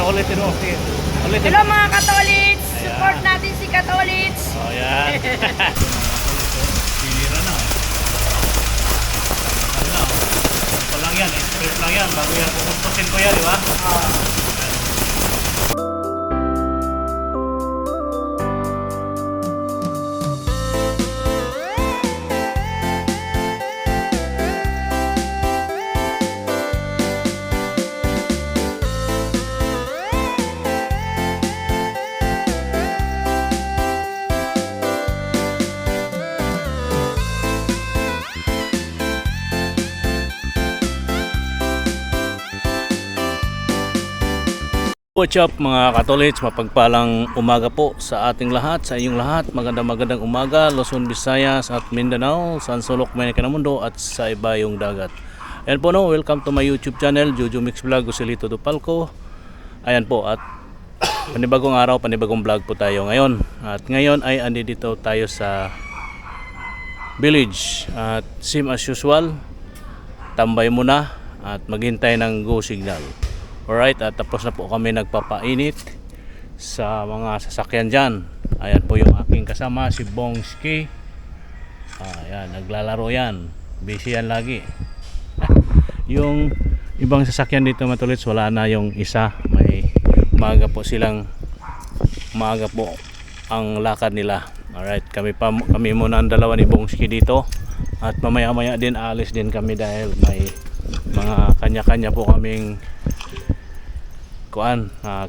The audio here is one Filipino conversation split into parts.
ulitin mo. Sige. Ulitin Hello mo. mga Katolits! Ayan. Support natin si Katolits! Oh, yan. Sinira na. Ano na? Ito lang yan. Strip lang yan. Bago yan pupuntusin ko yan, di ba? What's up mga Katolits, mapagpalang umaga po sa ating lahat, sa inyong lahat. Magandang umaga, Luzon, Visayas at Mindanao, San Sulok, Maynila Mundo at sa iba yung dagat. Ayan po, no, welcome to my YouTube channel, Jojo Mix Vlog, Joselito Dupalco. Ayan po, at panibagong araw, panibagong vlog po tayo ngayon. At ngayon ay andito tayo sa village. At same as usual, tambay muna at maghintay ng go signal. Alright, at tapos na po kami nagpapainit sa mga sasakyan dyan. Ayan po yung aking kasama, si Bongski. Ayan, naglalaro yan. Busy yan lagi. Yung ibang sasakyan dito Matulits, wala na yung isa. May maaga po ang lakad nila. Alright, kami muna ang dalawa ni Bongski dito. At mamaya din aalis din kami dahil may mga kanya-kanya po kaming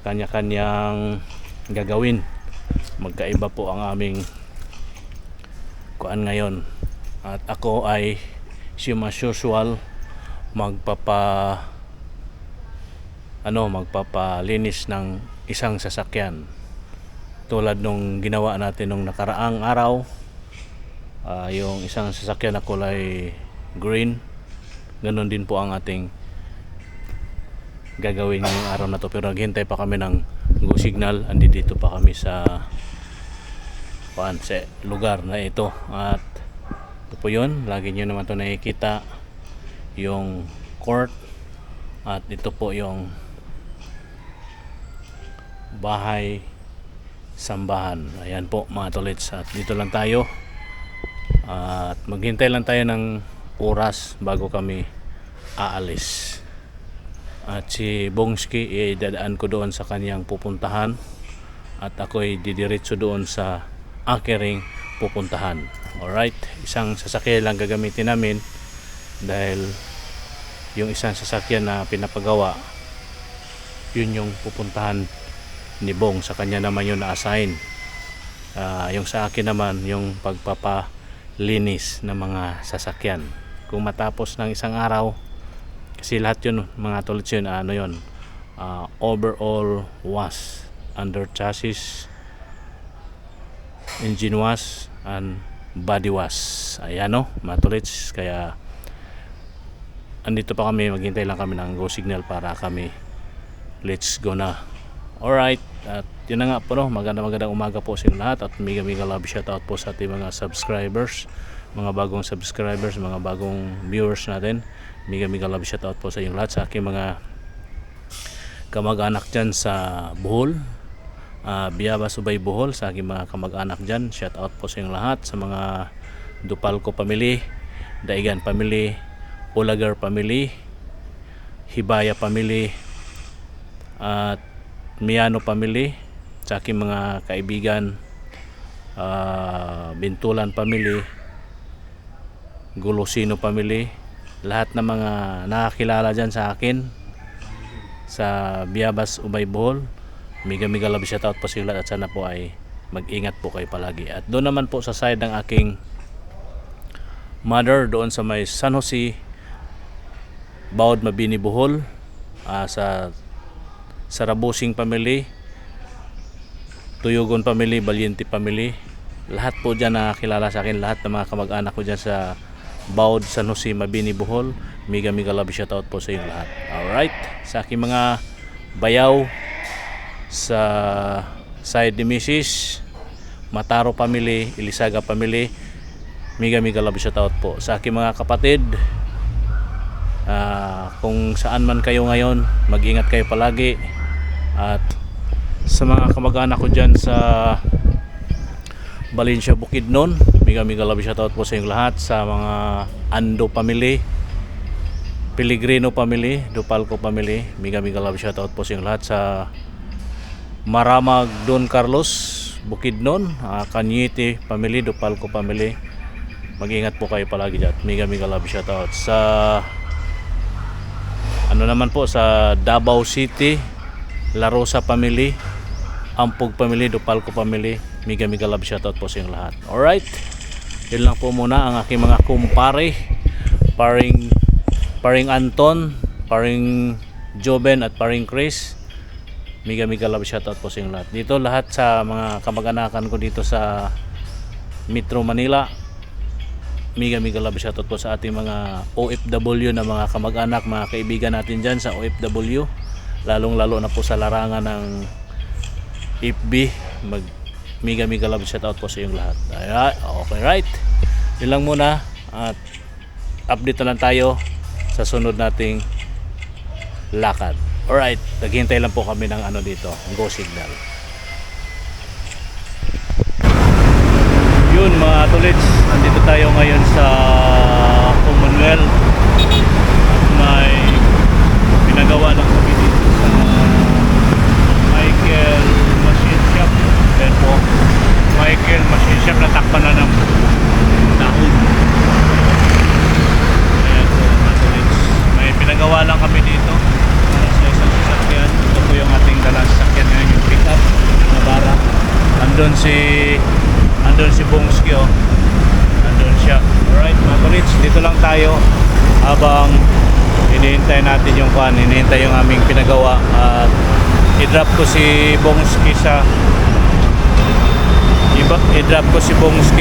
kanya-kanyang gagawin. Magkaiba po ang aming ngayon. At ako ay as usual magpapalinis ng isang sasakyan. Tulad nung ginawa natin nung nakaraang araw, yung isang sasakyan na kulay green. Ganon din po ang ating gagawin ngayong araw na to, pero naghintay pa kami ng go signal. Andito pa kami sa lugar na ito. At ito po yun, lagi nyo naman to nakikita yung court. At ito po yung bahay sambahan. Ayan po mga Tolits, at dito lang tayo at maghintay lang tayo ng oras bago kami aalis. At si Bongski dadaan ko doon sa kanyang pupuntahan at ako'y didiretso doon sa aking pupuntahan. Alright, isang sasakyan lang gagamitin namin dahil yung isang sasakyan na pinapagawa, yun yung pupuntahan ni Bong. Sa kanya naman yun na-assign. Yung sa akin naman yung pagpapalinis ng mga sasakyan. Kung matapos ng isang araw, kasi lahat yun mga Tolits yun, overall wash, under chassis, engine wash and body wash. Ayan mga Tolits. Kaya andito pa kami, maghintay lang kami ng go signal para kami let's go na. Alright, at yun na nga po, magandang umaga po sa inyo lahat. At mega love shoutout po sa ating mga subscribers, mga bagong subscribers, mga bagong viewers natin. Mega love shoutout po sa inyo lahat, sa aking mga kamag-anak dyan sa Bohol, Biabas, Ubay, Bohol. Sa aking mga kamag-anak dyan, shoutout po sa inyo lahat. Sa mga Dupalco family, Daigan family, Ulagar family, Hibaya family, at Miano family. Sa aking mga kaibigan, Bintulan family, Golosino family, lahat ng mga nakakilala dyan sa akin sa Biabas, Ubay, Bohol, mega love shoutout po sila. At sana po ay mag-ingat po kayo palagi. At doon naman po sa side ng aking mother, doon sa may San Jose, Bawod, Mabini, Bohol, sa Sarabusing family, Tuyugon family, Valiente family, lahat po dyan nakakilala sa akin. Lahat ng mga kamag-anak ko dyan sa Bawod, San Jose, Mabini, Bohol, mega love shoutout po sa inyo lahat. Alright, sa aking mga bayaw sa side ni Mrs. Mataro family, Ilisaga family, mega love shoutout po. Sa aking mga kapatid, kung saan man kayo ngayon, mag-ingat kayo palagi. At sa mga kamag-anak ko dyan sa Valencia, Bukidnon, mega love shoutout po sa inyong lahat. Sa mga Ando family, Pellegrino family, Dupalco family, mega love shoutout po sa inyong lahat. Sa Maramag Don Carlos, Bukidnon, Kanyete family, Dupalco family, mag-ingat po kayo palagi dyan. Mega love shoutout. Sa ano naman po, sa Davao City, La Rosa family, Ampog family, Dupalco family, mega love shoutout po sa inyong lahat. Alright, yun lang po muna ang aking mga kumpare, paring Anton, paring Joben at paring Chris. Mega love shoutout po sa inyong lahat. Dito lahat sa mga kamag-anakan ko dito sa Metro Manila, mega love shoutout po sa ating mga OFW na mga kamag-anak, mga kaibigan natin dyan sa OFW, lalong-lalo na po sa larangan ng FB. Mega love shoutout po sa inyong lahat. Okay, right, yun lang muna at update na lang tayo sa sunod nating lakad. Alright, naghihintay lang po kami ng ano dito, go signal. Yun mga tulids, nandito tayo ngayon sa Commonwealth at may pinagawa lang kami dito sa Michael Machine Shop. Then po, Michael Machine Shop, natakpan na ng dahon. Ayan po mga tulids, may pinagawa lang kami dito para sa isang sasakyan. Ito po yung ating dalang sasakyan ngayon, yung pick up na bara. Andun si Bongski, oh. Andun siya. Alright mga tulids, dito lang tayo habang hinihintay natin yung hinihintay yung aming pinagawa at i-drop ko si Bongski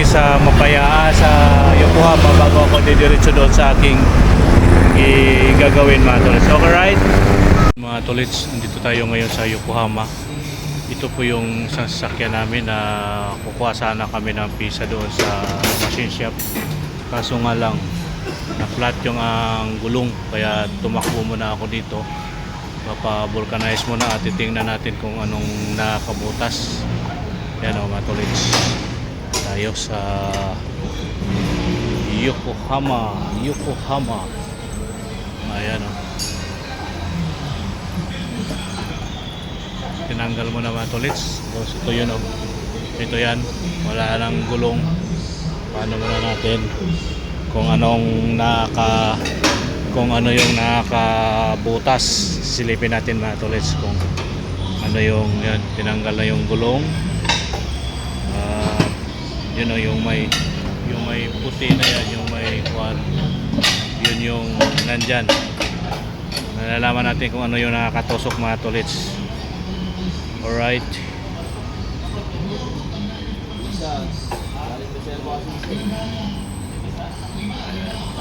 sa Mapayaan sa Yokohama bago ako didiretso doon sa aking gagawin mga tulids. Okay, right? Mga tulids, nandito tayo ngayon sa Yokohama. Ito po yung sasakyan namin na kukuha sana kami ng pisa doon sa machine shop. Kaso nga lang, na-flat yung gulong, kaya tumakbo muna ako dito. Papa-vulcanize muna at titingnan natin kung anong nakabutas. Yan o mga tulids, tayo sa Yokohama. Ayan o. Tinanggal mo na mga tulids. Ito yun o. Ito yan. Wala nang gulong. Paano muna natin kung ano yung nakabutas. Silipin natin mga tulids kung ano yung yan. Tinanggal na yung gulong. Yun o, yung may puti na yan, yung may kuwan. Yun yung nandyan. Nalalaman natin kung ano yung nakakatusok mga tulids. Alright.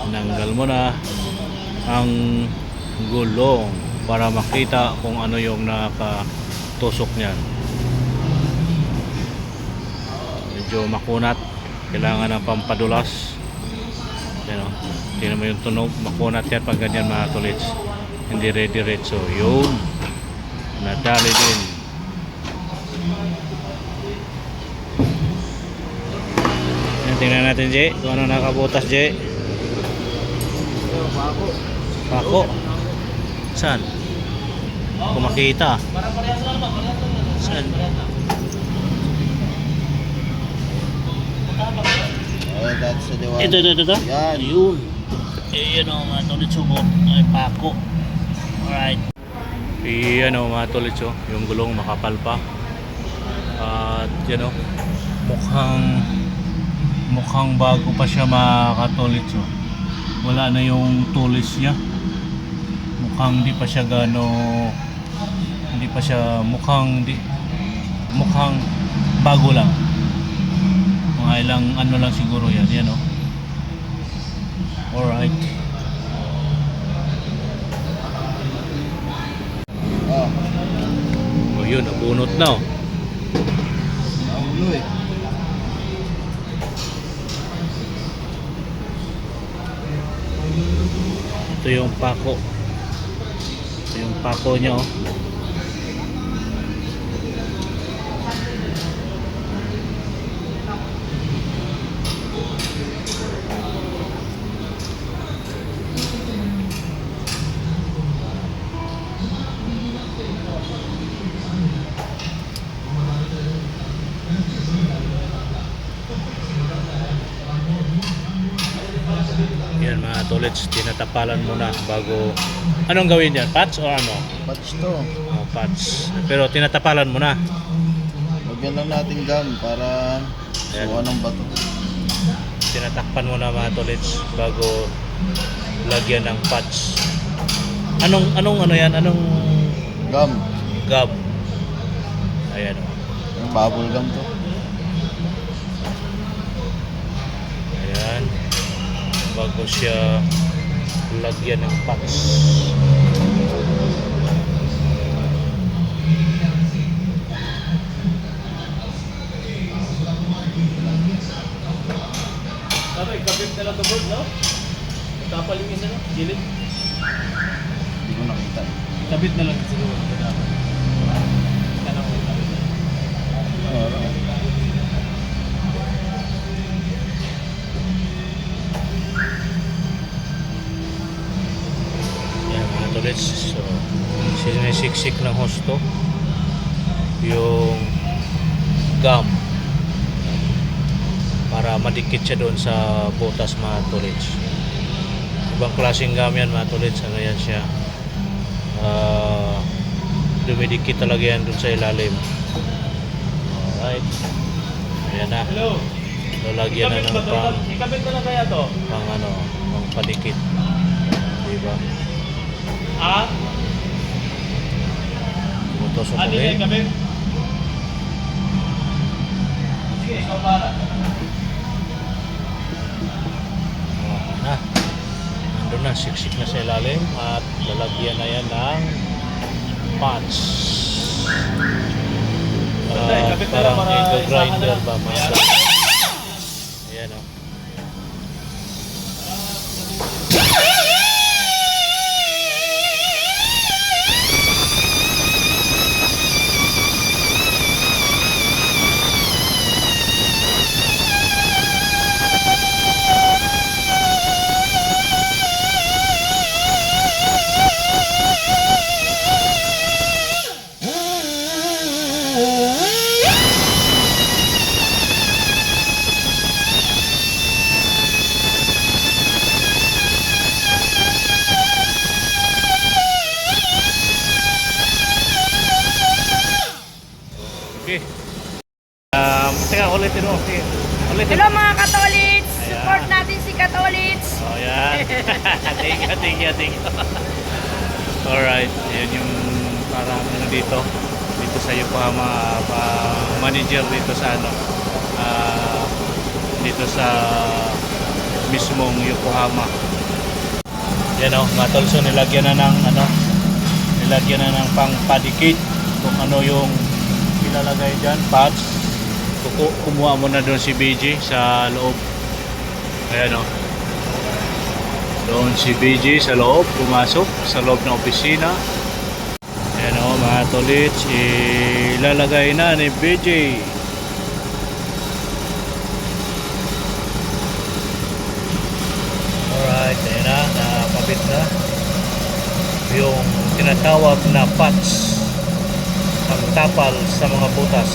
Nanggal mo na ang gulong para makita kung ano yung nakatusok niyan. Medyo makunat, kailangan ng pampadulas. Yan o, tingnan mo yung tunog, makunat yan pag ganyan mga tulids, hindi diretso. Yun, nadali din. Yan, tingnan natin Jay, kung ano nakabutas Jay. Pako. Saan? Kung makita. Saan? That's the one. Ito. Yan. Yun. Ayan o mga tulids, ay pako. Alright. Ayan o mga tulids, yung gulong makapal pa. At yan o, mukhang bago pa siya mga tulids. Wala na yung tulis niya. Mukhang di pa siya mukhang bago lang. Mga ilang ano lang siguro yan o. Alright. O yun, nabunot na o. Naulo eh. Ito yung pako. Ito yung pako niya o. tolits, tinatapalan muna bago... Anong gawin yan? Patch o ano? Patch to. Oh, patch. Pero tinatapalan mo na. Lagyan lang natin gum para Ayan. suwa ng bato. Tinatakpan mo na mga tolits bago lagyan ng patch. Anong ano yan? Anong Gum. gum? Ayan o. Yung bubble gum to. Ayan. Bago siya lagyan ng patch. Sabi, kabit na lang ito, no? Kapal yung isa, no? Gilid. Hindi ko nakita. Kabit na lang siguro. Tanong ko kabit na. Yan mga tolits. So, sinisiksik ng husto yung gum para madikit siya doon sa butas mga tolits. Ibang klaseng gum yan mga tolits. Ano yan siya? Dumidikit talaga yan doon sa ilalim. Alright. Ayan na. Hello. Lalagyan na ng pang Ikabit mo na kaya to? pang padikit. Diba? Ah? Tutusok Di kayo ulit. ikabit? Sige, ikaw para. Na. Nandun na, siksik na sa ilalim at lalagyan na yan ng patch. Ikabit na lang Parang para ego grinder isahan na lang. ba mga Ayan. Ayan o. Okay. Teka, ulitin mo. Sige. Ulitin Hello mo. mga Katolits! Ayan. Support natin si Katolits! Oh, yan. Thank you. Alright. Yan yung parang ano dito. Dito sa Yokohama manager dito sa ano. Dito sa mismong Yokohama. Yan o, mga tol. So nilagyan na ng ano. Nilagyan na ng pang-padikit. Kung ano yung ilalagay dyan. Pads. Kumuha mo na doon si BJ sa loob. Ayan o. Doon si BJ sa loob, pumasok sa loob ng opisina. Ayan o mga tolits, ilalagay na ni BJ. Alright, ayan na, nakakabit na. Yung tinatawag na patch, pagtapal sa mga butas.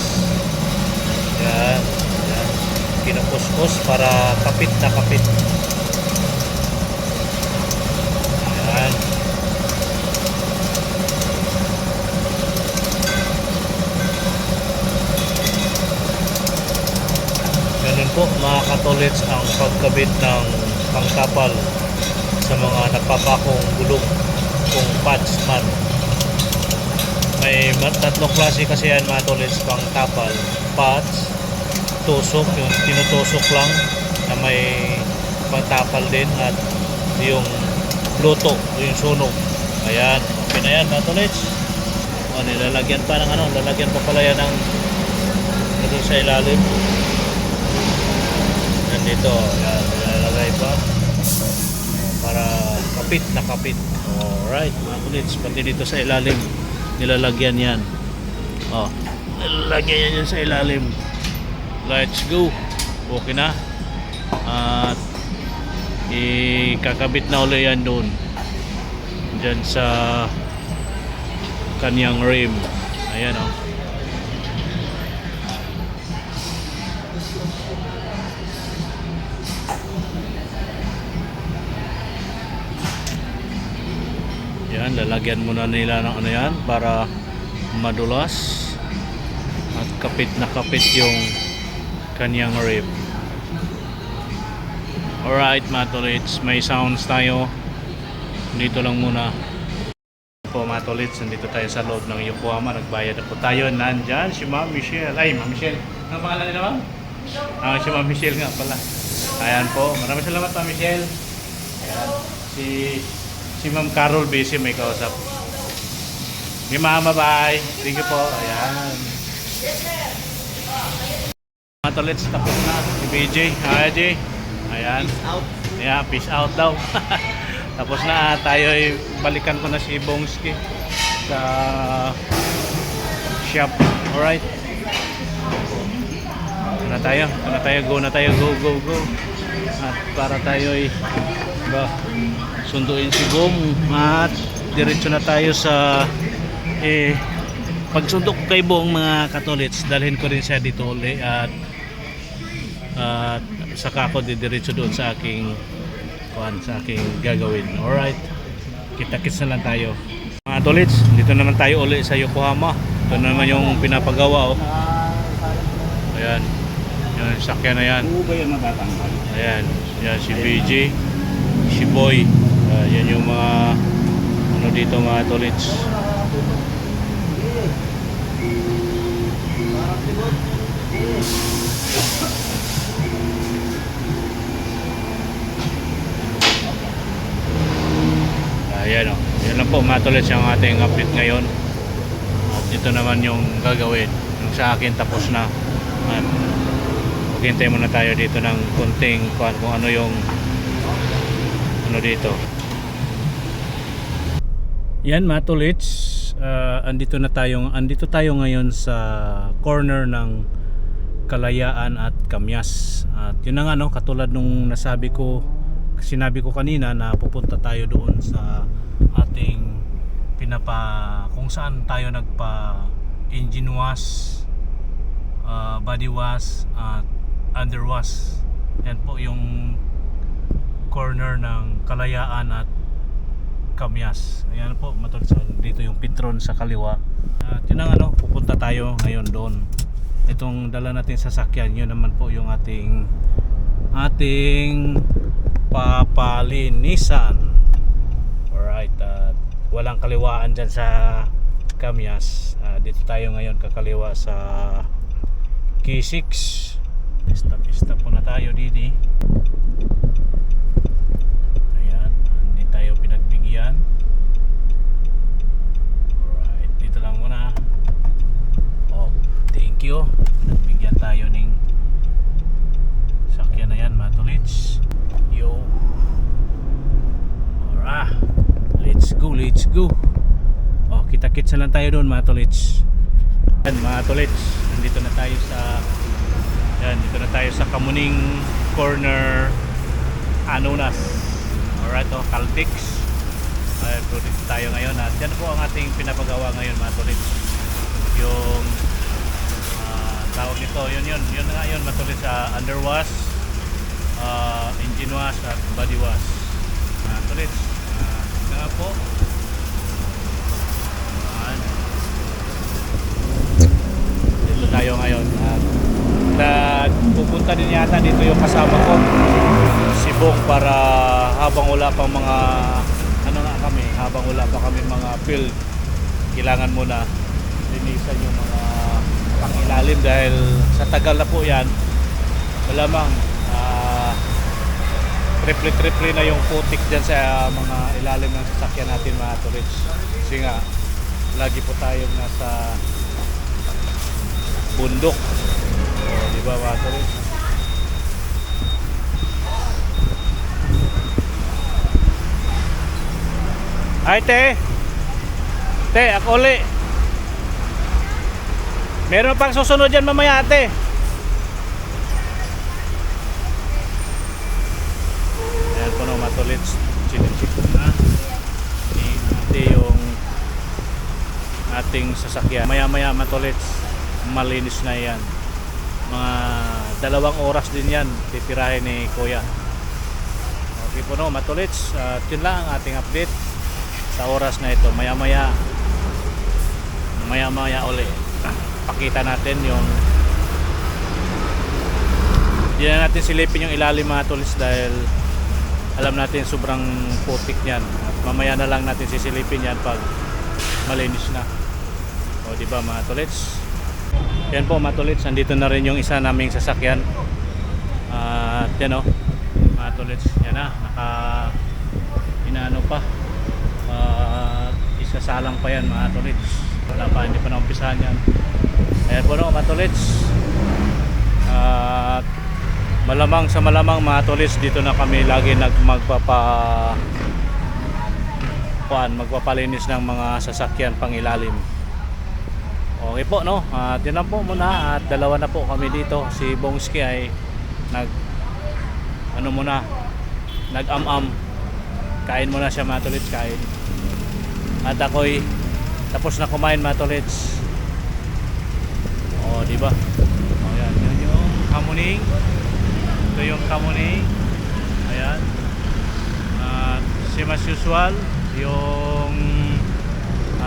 Ayan, ayan. Kinukuskus para kapit na kapit. Ayan. Ganun po mga katolits ang pagkabit ng pangtapal sa mga napapakong gulong kung patch man. May tatlong klase kasi yan mga tolits, pangtapal, patch, tusok, yung tinutusok lang na may pangtapal din, at yung luto, yung sunog. Ayan, okay na yan mga tolits. O, nilalagyan pa ng ano, lalagyan pa pala yan ng doon sa ilalim. Nandito, yan, nilalagay pa para kapit na kapit. Alright mga tolits, pati dito sa ilalim nilalagyan yan. Oh, nilalagyan yan sa ilalim. Let's go. Okay na. At ikakabit na ulit yan doon. Diyan sa kanyang rim. Ayan o. lalagyan muna nila ng ano yan para madulas at kapit na kapit yung kanyang rib. Alright mga tolits, may sounds tayo dito lang muna po mga tolits. Nandito tayo sa loob ng Yokohama, nagbayad na po tayo. Nandyan si Ma'am Michelle. Ay, Ma'am Michelle, ano pangalan nila ma'am? Si Ma'am Michelle nga pala. Ayan po, maraming salamat Ma'am Michelle. Ayan. Si Ma'am Carol busy, may kausap. Okay mama, bye. Thank you po. Ayan. Mga tolits, tapos na. Si BJ. Hi, J. Ayan. Yeah, peace out daw. Tapos na tayo ay balikan ko na si Bongski sa shop. Alright. Ito na tayo. Go na tayo. Go. At para tayo ay sunduin si Bong at diretso na tayo sa pagsundok kay Bong mga katolits. Dalhin ko rin siya dito uli at saka ako didiretso doon sa aking gagawin. Alright, kita-kits na lang tayo mga tolits. Dito naman tayo uli sa Yokohama. Ito naman yung pinapagawa ayan, yung sakyan na yan. Ayan, yan si BJ, si Boy. Yan yung mga ano dito mga tolits. Ayan o. Yan lang po mga tolits yung ating update ngayon. At ito naman yung gagawin. Yung sa akin tapos na. At maghintay muna tayo dito ng konting kung ano yung ano dito. Yan mga tolits. Andito tayo ngayon sa corner ng Kalayaan at Kamyas. At yun na nga no, katulad nung sinabi ko kanina na pupunta tayo doon sa ating kung saan tayo nagpa engine wash, body wash at under wash. Yan po yung corner ng Kalayaan at Kamyas. Ayan po matulad dito yung Petron sa kaliwa. At yun ang pupunta tayo ngayon doon. Itong dala natin sasakyan, yun naman po yung ating papalinisan. Alright, walang kaliwaan dyan sa Kamyas. Dito tayo ngayon kakaliwa sa K6. Pista po na tayo didi. Ayan, hindi tayo pinagbigyan. Alright, dito lang muna. Oh, thank you. Nagbigyan tayo ng sakyan na yan mga tolits. Yo. Alright, let's go. Oh, kita-kits na lang tayo doon mga tolits. Yan mga tolits, nandito na tayo sa Kamuning Corner Anonas. Alright, Caltex. Dito tayo ngayon at yan po ang ating pinapagawa ngayon mga tolits. Yung tawag nito, yun nga yun mga tolits, underwash, engine wash at body wash. Tolits, nga po. Dito tayo ngayon at pupunta din yata dito yung kasama ko si Bong para habang wala pa kami mga field, kailangan muna linisan yung mga pangilalim dahil sa tagal na po yan malamang triple na yung putik dyan sa mga ilalim ng sasakyan natin mga tolits. Kasi nga lagi po tayong nasa bundok, di ba mga tolits? Ay te ako uli. Meron pang susunod dyan mamaya ate. Ayan po no mga tolits, chinik-chik na ate yung ating sasakyan. Maya mga tolits, malinis na yan. Mga 2 oras din yan titirahin ni kuya. Okay po no mga tolits, yun lang ang ating update sa oras na ito, maya maya uli pakita natin yung hindi na natin silipin yung ilalim mga tulis dahil alam natin sobrang putik niyan at mamaya na lang natin sisilipin yan pag malinis na. O di ba mga tulits? Yan po mga tulits, nandito na rin yung isa naming sasakyan at yan o mga tulits, yan na inaano pa isasalang pa yan mga tulits, wala pa, hindi pa naumpisahan yan. Ayan po no mga tulits, at malamang sa malamang mga tulits dito na kami lagi magpapalinis ng mga sasakyan pang ilalim. Okay po no, at yun lang po muna, at dalawa na po kami dito. Si Bongski ay nag-am-am, kain muna siya mga tulits, kain. At ako'y tapos na kumain mga tulits. O diba, o yan, yun yung kamuning. Ito yung kamuning. Ayan. At same as usual, yung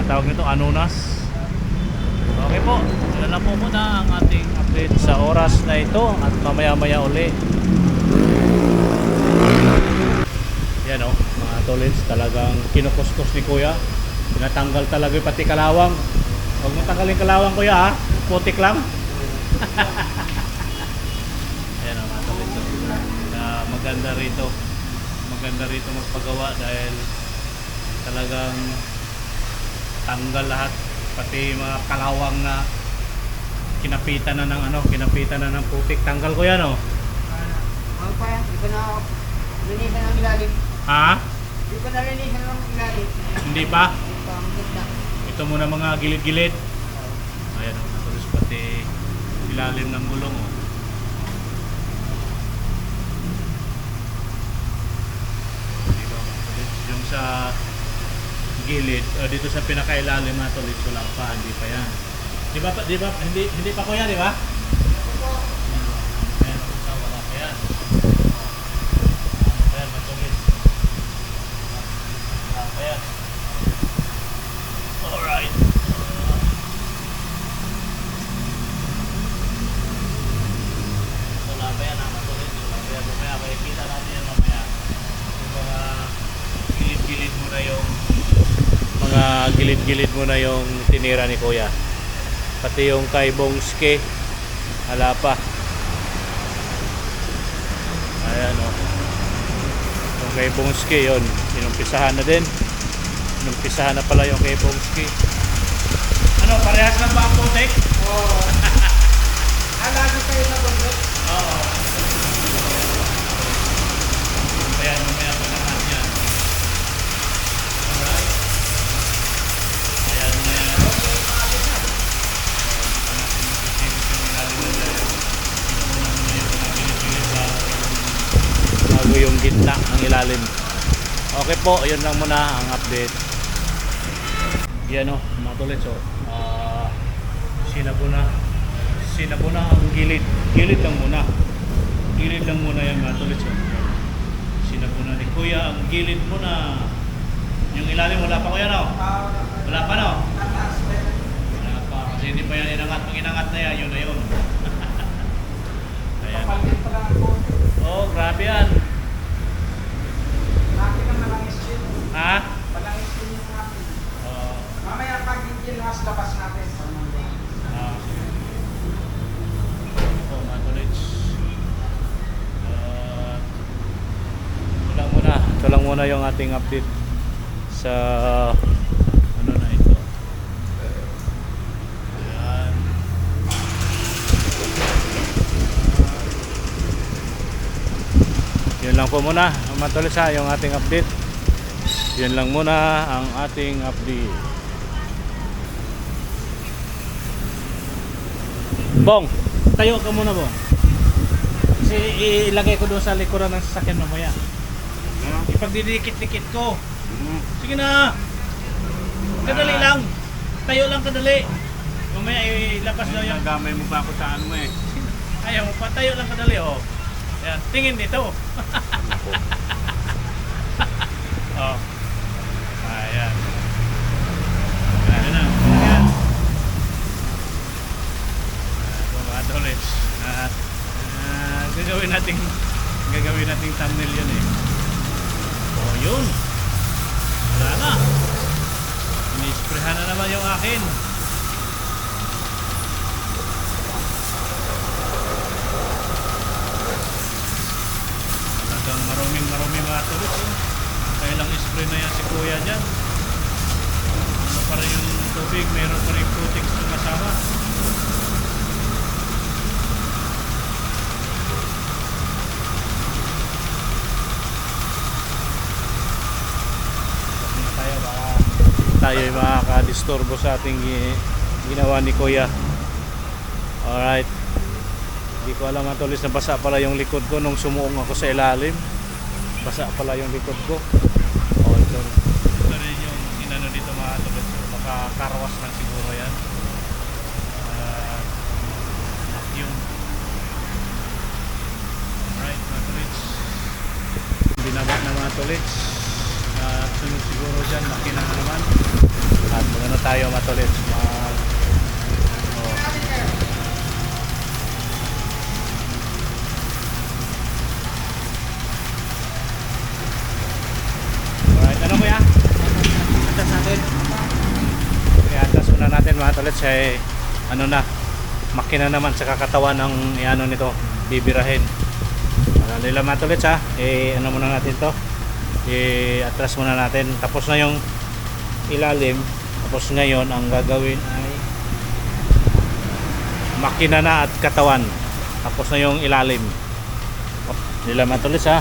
tawag nito anunas. Okay po, yan na po muna ang ating update sa oras na ito, at mamaya maya uli. Yan o mga tolits, talagang kinukuskus ni kuya, tinatanggal talaga yung pati kalawang. Huwag mo tanggalin kalawang kuya ha, putik lang. Ayan o mga tolits, maganda rito magpagawa dahil talagang tanggal lahat, pati mga kalawang na kinapitan na ng putik, tanggal ko yan o. Ano pa yan? Di pa na linisan ng ilalim. Ha? Di pa na linisan ng ilalim. Hindi pa? Di pa, ang ganda. Ito muna mga gilid-gilid. Ayan o, natulis pati ilalim ng gulong o. Diba matulis? Yung sa gilid, dito sa pinakailalim matulis, wala pa, hindi pa yan. Hindi pa kuya, di ba? Ayan, wala pa yan. Ayan, matulis. Wala pa yan. Alright. Wala pa yan, matulis. Wala pa yan, mamaya, makikita natin yan mamaya. Yung mga gilid-gilid mo na yung tinira ni kuya, pati yung kay Bongski wala pa. Ayan o, yung kay Bongski yun, inumpisahan na din, inumpisahan na pala yung kay Bongski. Ano, parehas lang ba ang putik? Oo. Lagi kayo sa bundok. Oo. Ayan, mamaya pa naman yan. Alright. Ayan na yan. Bago yung gitna ang ilalim. Okay po, yun lang muna ang update. Yan o, mga tulits o. Sinabuna ang gilid. Gilid lang muna yan mga tulits o. Sinabuna ni kuya ang gilid muna. Yung ilalim wala pa kuya no? Wala pa no? Wala pa, kasi hindi pa yan inangat. Pag inangat na yan, yun na yun. Ayan. Oh, grabe yan. Nakin ang malangis yun. Ha? Malangis yun yung nakin. Mamaya pag yung labas natin. Ito mga tulits. Ito lang muna yung ating update sa ano na ito. Ayan. Yun lang po muna mga tulits ha, yung ating update. Yun lang muna ang ating update. Bong, tayo ka muna Bong. Kasi ilagay ko doon sa likuran ng sasakyan mamaya. Ipagdidikit-dikit ko. Sige na. Kadali lang. Tayo lang kadali. Mamaya ilabas daw yung Nagamay mo pa ako sa ano mo eh. ayaw mo pa. Tayo lang kadali oh. Ayan, tingin dito. Oh. Ay. Ayan. Ayan na. Ayan. Ito mga tolits. Gagawin nating thumbnail yun eh. Oh, yun. Wala na. Inisprehan na naman yung akin. Talagang maruming mga tolits. Kailang spray na yan si kuya dyan. Ano pa rin yung tubig, meron pa rin coatings na kasama. Tayo ay makakadisturbo sa ating ginawa ni kuya. Alright, hindi ko alam mga tolis na basa pala yung likod ko nung sumuong ako sa ilalim. Basa pala yung likod ko. Oh, ito rin yung inano dito mga tolis. Makakarwas lang siguro yan. Vacuum. Alright mga tolis, binaba na mga tolis. Sunod siguro dyan, makina na naman. At magano tayo matulit. Alright, ano kuya? Atas natin. Okay, atas muna natin mga tulit. Ano na, makina naman sa kakatawan ng ano nito, bibirahin. Ano nila mga tulit ha? Ano muna natin to? I-atras muna natin. Tapos na yung ilalim. Tapos ngayon ang gagawin ay makina na at katawan. Tapos na yung ilalim. Nila matulis ha.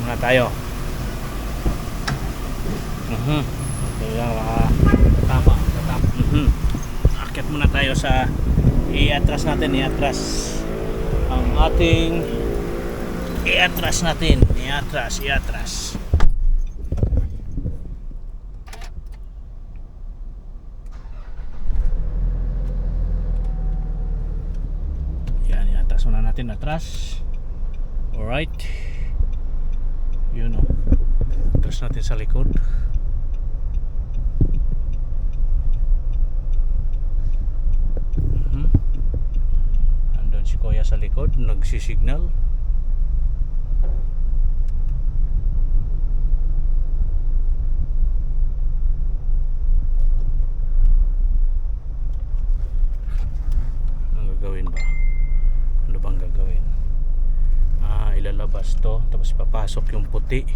Muna tayo. Ito yung tama. Akit muna tayo sa i-atras natin. I-atras ang ating i-atras natin. I-atras. Yan, i-atras muna natin. Atras. Alright. Yun o. Atras natin sa likod. Andun si kuya sa likod. Nagsisignal. Ilalabas to, tapos papasok yung puti.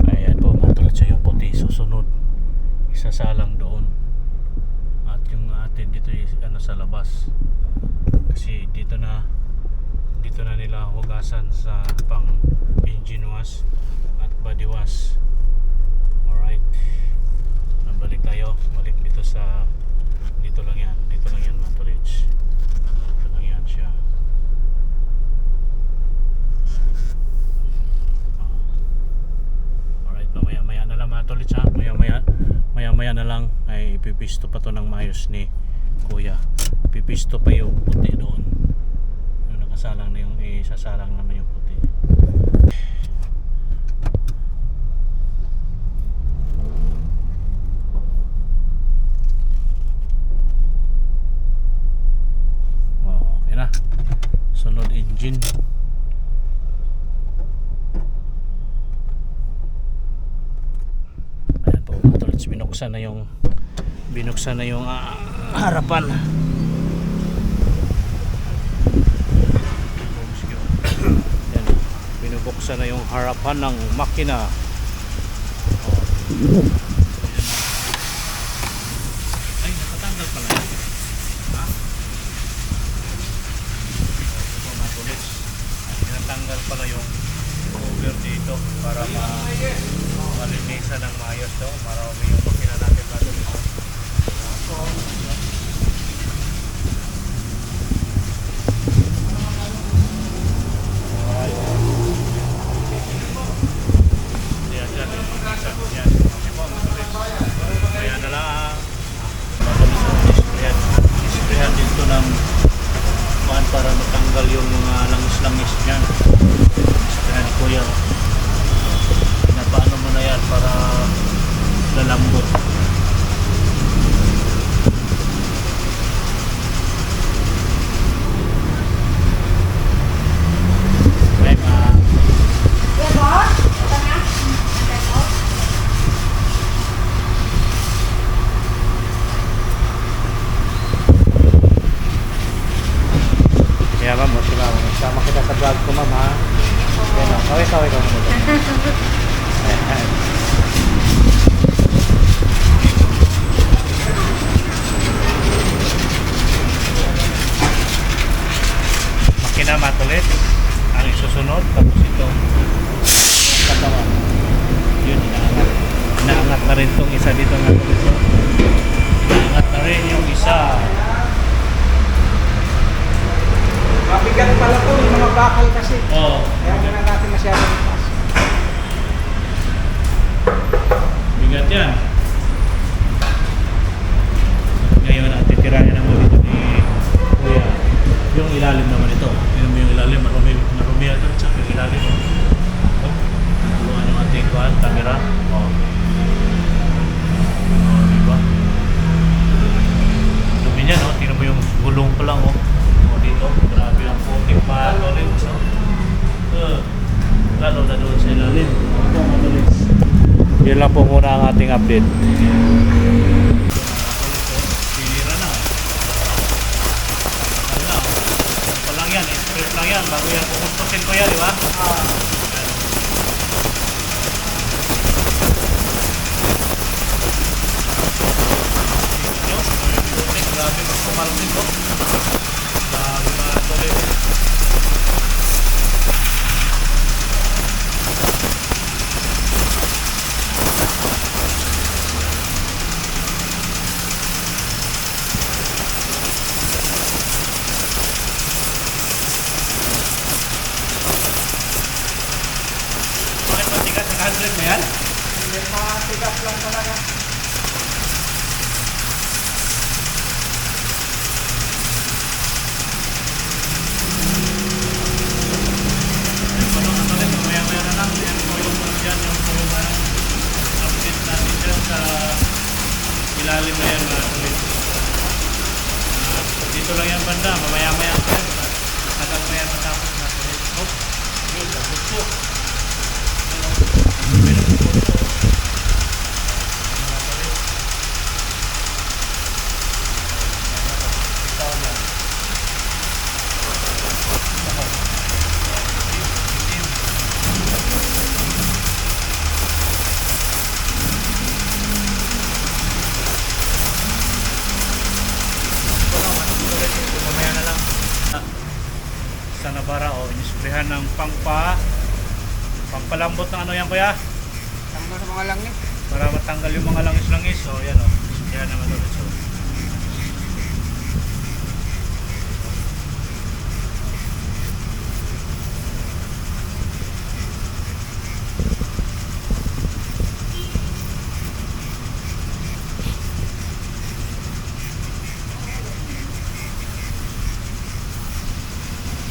Ayan po, matulad siya yung puti. Susunod, isasalang doon. At yung atin dito ano sa labas. Kasi dito na nila hugasan sa pang engine wash at body wash. Alright, balik tayo. Balik dito sa dito lang yan mga tolits. Dito lang yan siya. Alright, maya na lang mga tolits ha. Maya na lang ay ipipisto pa to ng maayos ni kuya. Ipipisto pa yung puti doon. Nakasalang na yung isasalang naman yung puti. Okay na. Sunod engine. Ayan po mga tolits, binuksan na yung harapan. Binubuksan na yung harapan ng makina. Ay, nakatanggal pala yun. Ito matulis. Tinatanggal pala yung cover dito para malinisan ng maayos to. Marami yung makina natin matulis. Yan. para matanggal yung mga langis-langis niyan. Kaya ni Kuya, pinapaano mo na yan para lalambot. Okay, kaya ma'am, sama kita sa vlog ko ma'am ha. Yan o, kaway-kaway ka muna dyan. Ayan. Makina matulit ang isusunod, tapos ito yung katawan. Yun, inaangat na rin tong isa dito nga ito. Inaangat na rin yung isa. Mabigat pala to, yung mga bakal kasi. Oo. Kaya muna natin masyadong itaas. Bigat yan. Ngayon, titirahin naman dito ni Kuya. Yung ilalim naman ito. Yun mo yung ilalim. Marumi ito. Tsaka yung ilalim. Tulungan yung ating camera. Diba? Dumi niya, no? Tingnan mo yung gulong pa lang, oh. Dito. Grabe ang puting patuloy. Lalo na doon sa ilalim. Yun lang po muna ang ating update. Sinira na. Ano na? Ano pa lang yan? Strip lang yan. Bago yan pupuntusin ko yan, di ba? Grabe magpumalpin ko. Grabe mga tuloy. Bakit matigas ang 100 na yan? Hindi, matigas lang talaga. Maya-maya na lang, yan po yung dyan, yung po yung update natin dyan sa ilalim na yan mga tuloy. Dito lang yan banda, mamaya-maya pa yan. Tagal pa yan matapos na tuloy. Oh, yun, tapos po. Mamaya na lang sa nabara o inisprehan ng pampalambot ng ano yan kuya Tama sa mga langit. para matanggal yung mga langis-langis. So yan o, inisprehan naman ulit. So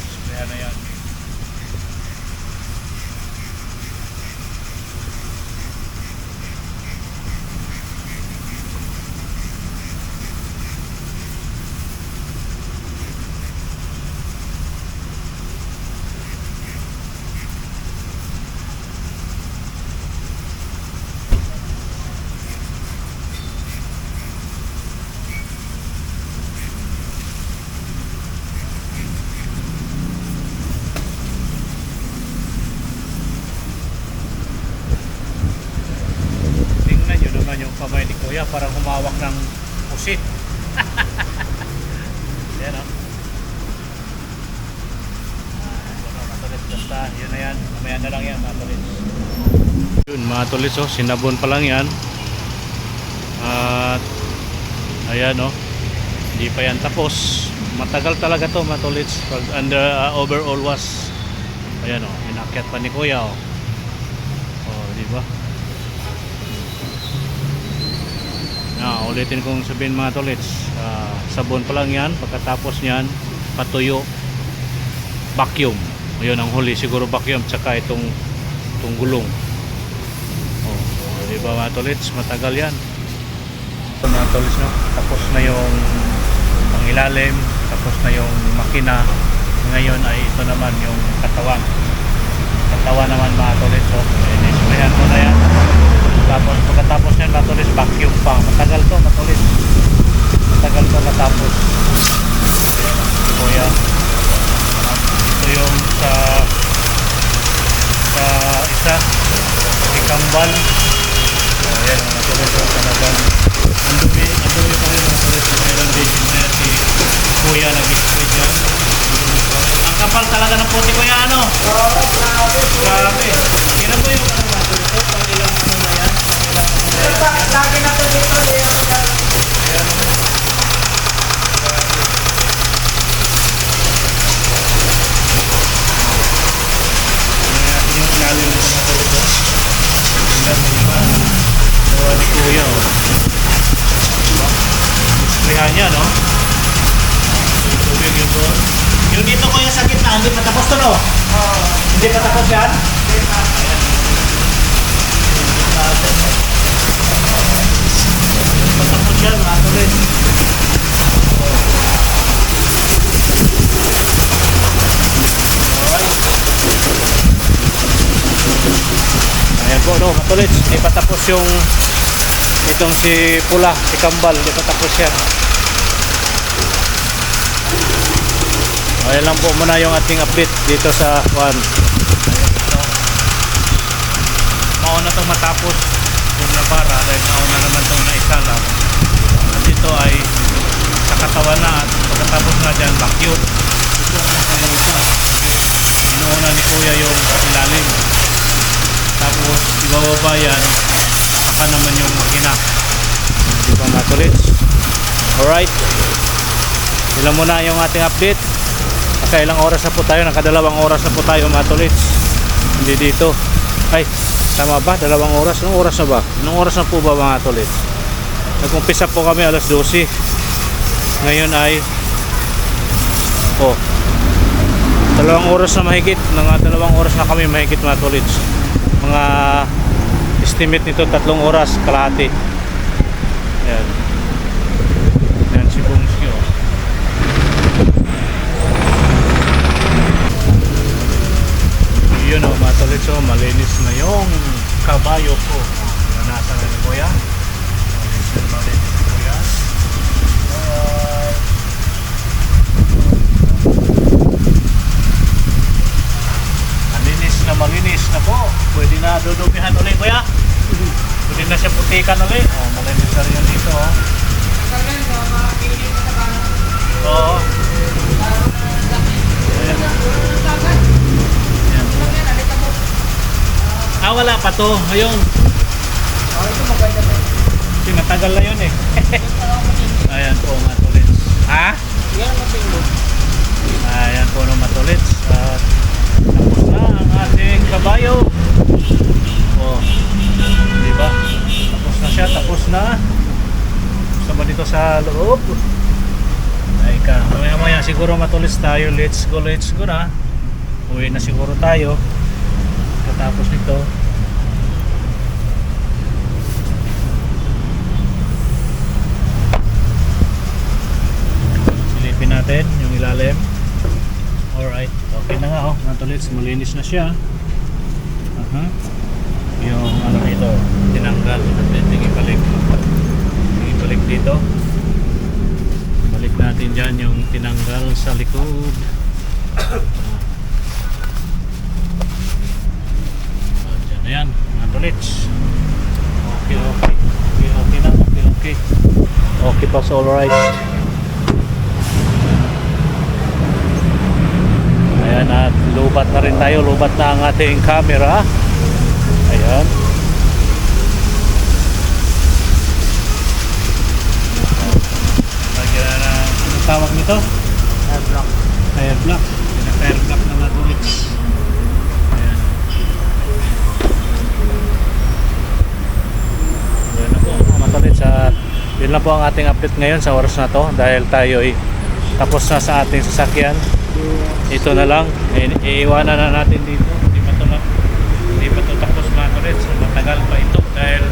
inisprehan na yan. Tingnan nyo naman yung kamay ni Kuya parang humawak ng pusit. Yan o. Matulis basta, yun na yan. Mamaya na lang yan matulis. Yun mga tulis o, sinabon pa lang yan. At ayan o, hindi pa yan tapos. Matagal talaga to matulis pag under overall wash. Ayan o, inakyat pa ni Kuya o. Di ba? Ulitin kong sabihin mga tolits, sabon pa lang yan, pagkatapos nyan patuyo vacuum. Ayun ang huli, siguro vacuum tsaka itong gulong. Oh, di ba mga tolits, matagal yan. So, mga tolits, no? Tapos na yung pangilalim, tapos na yung makina. Ngayon ay ito naman yung katawan naman mga tolits. So inisprayan ko na yan, tapos pagkatapos yan mga tolits, vacuum pa. Matagal to mga tolits, matagal to matapos. Kuya, ito yung sa isa ikambal. So yan mga tolits, talagang ang dumi pa rin mga tolits. Meron din si kuya nag-spray dyan. Ang kapal talaga ng puti, kuya, ano? Grabe. Tingnan mo yung ano natin ito, pang ilang ano na yan. Lagi na to dito. Ayan. Yung ilalim nito na ito. Tingnan mo yung gawa ni kuya, oh. Diba? Isprihan niya, no? Yung tubig yung doon. Yung dito ko yung sakit na, hindi patapos to, no? Hindi patapos yan? Patapos yan, mga tuloy. Ayan po, no, mga tuloy. Hindi patapos yung itong si Pula, si Kambal, hindi patapos yan. Ayan lang po muna yung ating update dito sa Juan. Mauna itong matapos yung nabara dahil mauna naman itong naisala. At ito ay sa katawan na at pagkatapos na dyan vacuum. Inuuna ni kuya yung ilalim. Tapos ibababa yan, saka naman yung makina. Di ba mga tolits? Alright. Ilan muna yung ating update. Nakailang oras na po tayo, nakadalawang oras na po tayo mga tolits. Hindi dito. Ay, tama ba? Dalawang oras? Anong oras na ba? Anong oras na po ba mga tolits? Nag-umpisa po kami alas 12. Ngayon ay dalawang oras na mahigit. Dalawang oras na kami mahigit mga tolits. Mga estimate nito 3 oras kalahati. Ayan. Ayan si Bungski, oh. Yun, oh, mga tolits, oh, malinis na yung kabayo ko. Nasa na ni kuya. Malinis na kuya. Alright. Malinis na po. Pwede na dudumihan ulit kuya. Pwede na siya putikan ulit. Oh, malinis na rin dito, oh. Oo. Ayan. Ah, wala pa to. Ayun. Kasi matagal na yun eh. Ayan po mga tolits. Ha? Ayan po mga tolits. Tapos na ang ating kabayo. Oh, diba? Tapos na siya, tapos na. Sama dito sa loob. Ay ka, maya siguro matulis tayo. Let's go na. Uwi na siguro tayo. Katapos nito. Silipin natin yung ilalim. Alright, okay na nga, oh. Natulits, malinis na siya. Yung ano ito, tinanggal. Tingin balik dito. Balik natin dyan yung tinanggal sa likod. Dyan na yan, natulits. Okay na, okay. Okay pa, so alright. Ayan, at lubat na rin tayo. Lubat na ang ating camera. Ayan. Lagyan na, anong tawag nito? Air block. Air block. Air block na natulit. Ayan. Ayan na po mga matulit. Yun lang po ang ating update ngayon sa oras na to. Dahil tayo ay tapos na sa ating sasakyan. ito na lang. Iiwanan na natin dito. Hindi pa to tapos mga tolits. Matagal pa ito dahil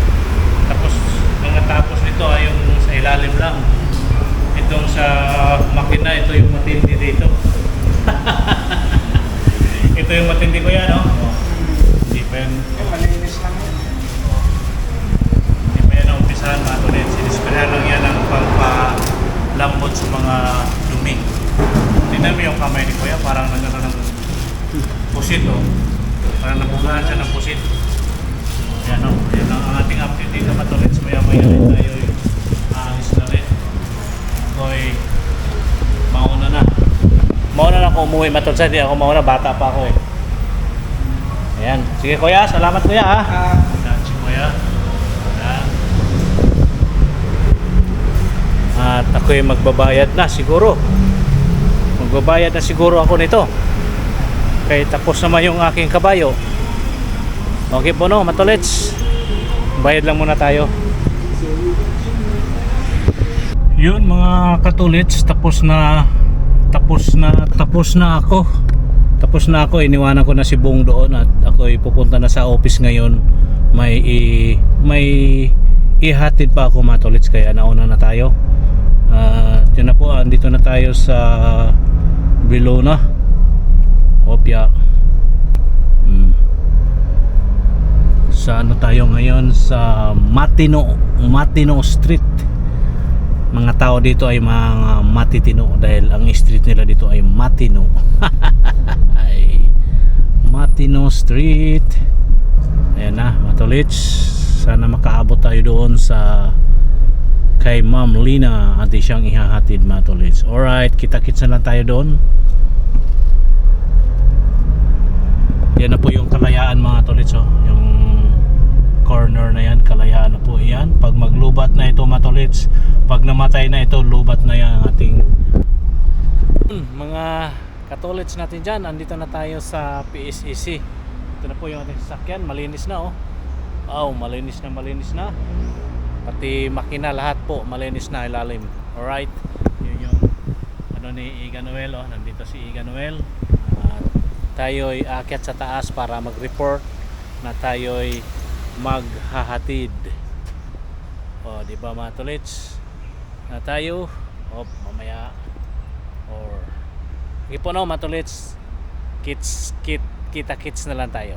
tapos nito ay yung sa ilalim lang. Itong sa makina, ito yung matindi dito. Ito yung matindi ko yan, no? Hindi pa yan. Malinis lang yan. Hindi pa yan naumpisahan mga tolits. Sinisperehan lang yan ang pagpalambot sa mga dumi. Tingnan mo yung kamay ni Kuya, parang nagano ng pusit, oh. Parang nabugahan siya ng pusit. Yan, oh. Yan ang ating update dito mga tolits. Maya-maya rin tayo aalis na rin. Ako'y mauna na. Mauna na ako umuwi mga tolits. Hindi ako mauna, bata pa ako eh. Ayan. Sige Kuya, salamat Kuya ha. Yan si Kuya. Ayan. At ako'y magbabayad na siguro. Magbabayad na siguro ako nito. Kaya tapos naman yung aking kabayo. Okay po no, matolits. Bayad lang muna tayo. Yun mga katolits, tapos na ako. Tapos na ako, iniwanan ko na si Bong doon at ako'y pupunta na sa office ngayon. May ihatid pa ako mga tolits, kaya nauna na tayo. Yun na po, andito na tayo sa Bilona, Opia. Sa ano tayo ngayon, sa Matino Street. Mga tao dito ay mga matitino dahil ang street nila dito ay Matino. Matino Street. Ayan na mga tolits, sana makaabot tayo doon sa kay Ma'am Lina at siyang ihahatid mga tolits. Alright, kita-kits na lang tayo doon. Yan na po yung Kalayaan mga tolits, oh. Yung corner na yan, Kalayaan na po yan. Pag maglubat na ito mga tolits, pag namatay na ito, lubat na yan ang ating mga katolits natin dyan. Andito na tayo sa PSEC. Ito na po yung ating sasakyan, malinis na oh. Wow, malinis na. Pati makina lahat po malinis na ilalim. Alright, yun yung ano ni Iga Noel, oh. Nandito si Iga Noel. At tayo'y aakyat sa taas para mag-report na tayo'y maghahatid. O, di ba mga tolits? Na tayo, mamaya or ipo no mga tolits. Kita-kits na lang tayo.